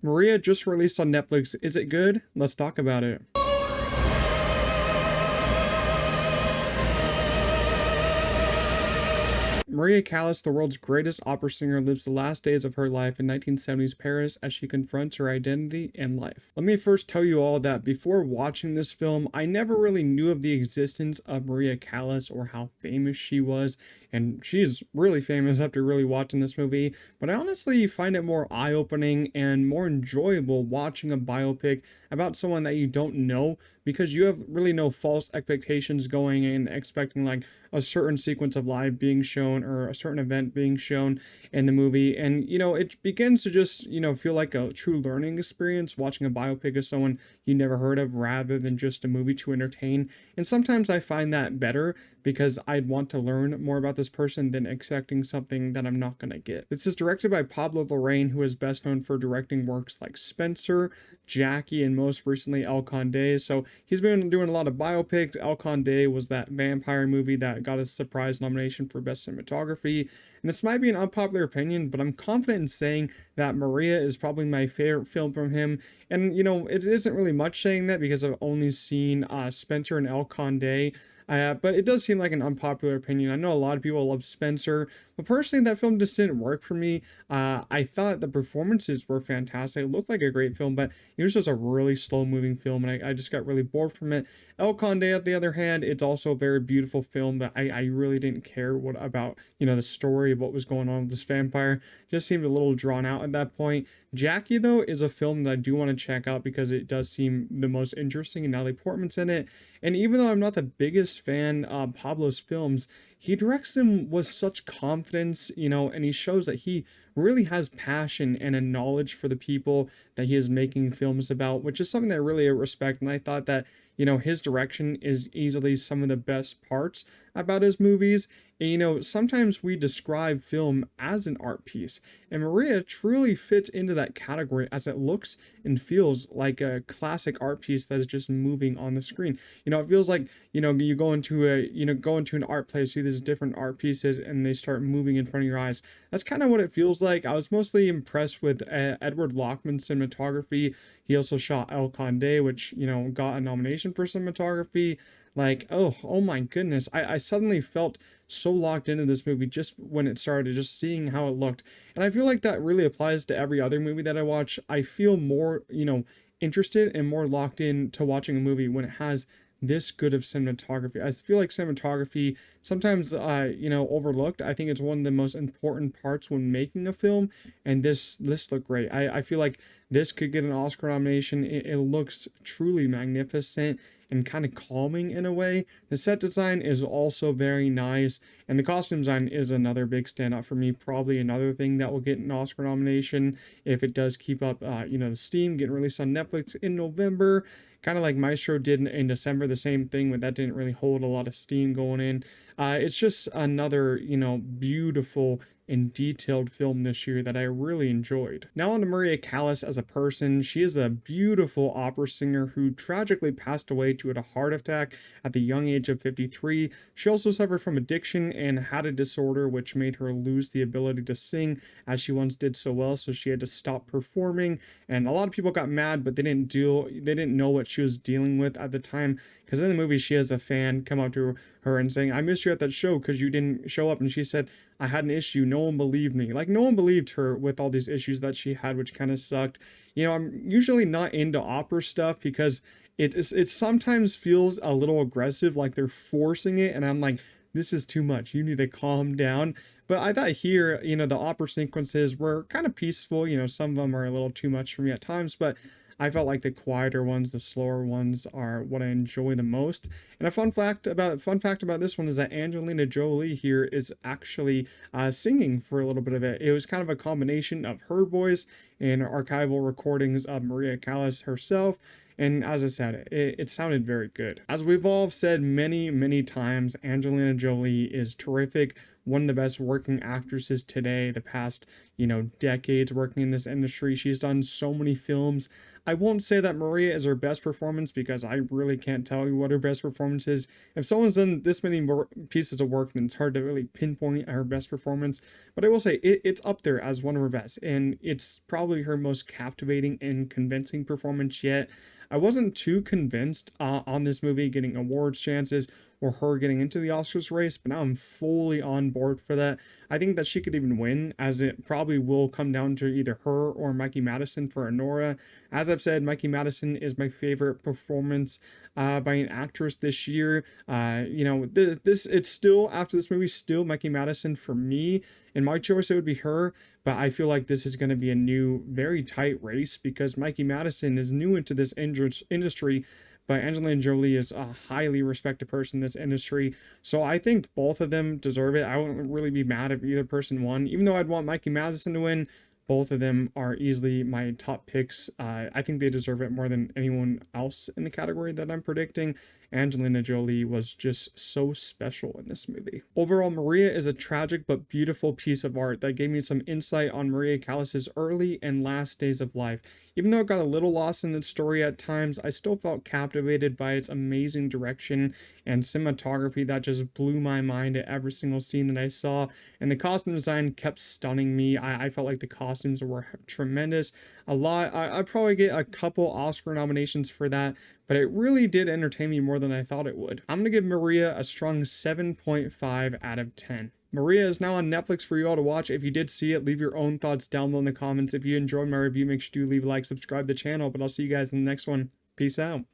Maria just released on Netflix. Is it good? Let's talk about it. Maria Callas, the world's greatest opera singer, lives the last days of her life in 1970s Paris as she confronts her identity and life. Let me first tell you all that before watching this film, I never really knew of the existence of Maria Callas or how famous she was, and she's really famous after really watching this movie, but I honestly find it more eye-opening and more enjoyable watching a biopic about someone that you don't know, because you have really no false expectations going in expecting like a certain sequence of life being shown or a certain event being shown in the movie. And, it begins to just, feel like a true learning experience watching a biopic of someone you never heard of rather than just a movie to entertain. And sometimes I find that better because I'd want to learn more about this person than expecting something that I'm not going to get. This is directed by Pablo Larraín, who is best known for directing works like Spencer, Jackie, and most recently El Conde. So he's been doing a lot of biopics. El Conde was that vampire movie that got a surprise nomination for Best Cinematography. And this might be an unpopular opinion, but I'm confident in saying that Maria is probably my favorite film from him. And, it isn't really much saying that because I've only seen Spencer and El Conde. But it does seem like an unpopular opinion. I know a lot of people love Spencer, but personally, that film just didn't work for me. I thought the performances were fantastic. It looked like a great film, but it was just a really slow moving film, and I just got really bored from it. El Conde, on the other hand, it's also a very beautiful film, but I really didn't care what about, the story of what was going on with this vampire. It just seemed a little drawn out at that point. Jackie, though, is a film that I do want to check out because it does seem the most interesting, and Natalie Portman's in it. And even though I'm not the biggest fan of Pablo's films, he directs them with such confidence, and he shows that he really has passion and a knowledge for the people that he is making films about, which is something that I really respect. And I thought that, his direction is easily some of the best parts about his movies. And, sometimes we describe film as an art piece, and Maria truly fits into that category as it looks and feels like a classic art piece that is just moving on the screen. It feels like, you go into an art place, see these different art pieces, and they start moving in front of your eyes. That's kind of what it feels like. I was mostly impressed with Edward Lockman's cinematography. He also shot El Conde, which, got a nomination for cinematography. Like, oh my goodness. I suddenly felt so locked into this movie just when it started, just seeing how it looked. And I feel like that really applies to every other movie that I watch. I feel more, interested and more locked in to watching a movie when it has this good of cinematography. I feel like cinematography sometimes overlooked. I think it's one of the most important parts when making a film, and this looked great. I feel like this could get an Oscar nomination. It looks truly magnificent and kind of calming in a way. The set design is also very nice, and the costume design is another big standout for me. Probably another thing that will get an Oscar nomination if it does keep up, the steam, getting released on Netflix in November. Kind of like Maestro did in December, the same thing, but that didn't really hold a lot of steam going in. It's just another, beautiful and detailed film this year that I really enjoyed. Now on to Maria Callas as a person. She is a beautiful opera singer who tragically passed away due to a heart attack at the young age of 53. She also suffered from addiction and had a disorder which made her lose the ability to sing as she once did so well, so she had to stop performing. And a lot of people got mad, but they didn't know what she was dealing with at the time, because in the movie she has a fan come up to her and saying, "I missed you at that show because you didn't show up," and she said, "I had an issue. No one believed me." Like, no one believed her with all these issues that she had, which kind of sucked. I'm usually not into opera stuff because it sometimes feels a little aggressive, like they're forcing it, and I'm like, this is too much. You need to calm down. But I thought here, the opera sequences were kind of peaceful. Some of them are a little too much for me at times, but I felt like the quieter ones, the slower ones are what I enjoy the most. And a fun fact about this one is that Angelina Jolie here is actually singing for a little bit of it. It was kind of a combination of her voice and archival recordings of Maria Callas herself. And as I said, it sounded very good. As we've all said many, many times, Angelina Jolie is terrific one of the best working actresses today, the past, decades working in this industry. She's done so many films. I won't say that Maria is her best performance because I really can't tell you what her best performance is. If someone's done this many pieces of work, then it's hard to really pinpoint her best performance. But I will say it's up there as one of her best, and it's probably her most captivating and convincing performance yet. I wasn't too convinced on this movie getting awards chances or her getting into the Oscars race, but now I'm fully on board for that. I think that she could even win, as it probably will come down to either her or Mikey Madison for Anora. As I've said, Mikey Madison is my favorite performance by an actress this year. This it's still, after this movie, still Mikey Madison for me. In my choice, it would be her, but I feel like this is going to be a new, very tight race because Mikey Madison is new into this industry, but Angelina Jolie is a highly respected person in this industry. So I think both of them deserve it. I wouldn't really be mad if either person won, even though I'd want Mikey Madison to win. Both of them are easily my top picks. I think they deserve it more than anyone else in the category that I'm predicting. Angelina Jolie was just so special in this movie. Overall, Maria is a tragic but beautiful piece of art that gave me some insight on Maria Callas's early and last days of life. Even though it got a little lost in its story at times, I still felt captivated by its amazing direction and cinematography that just blew my mind at every single scene that I saw. And the costume design kept stunning me. I felt like the costumes were tremendous. I'd probably get a couple Oscar nominations for that, but it really did entertain me more than I thought it would. I'm gonna give Maria a strong 7.5 out of 10. Maria is now on Netflix for you all to watch. If you did see it, leave your own thoughts down below in the comments. If you enjoyed my review, make sure to leave a like, subscribe to the channel, but I'll see you guys in the next one. Peace out.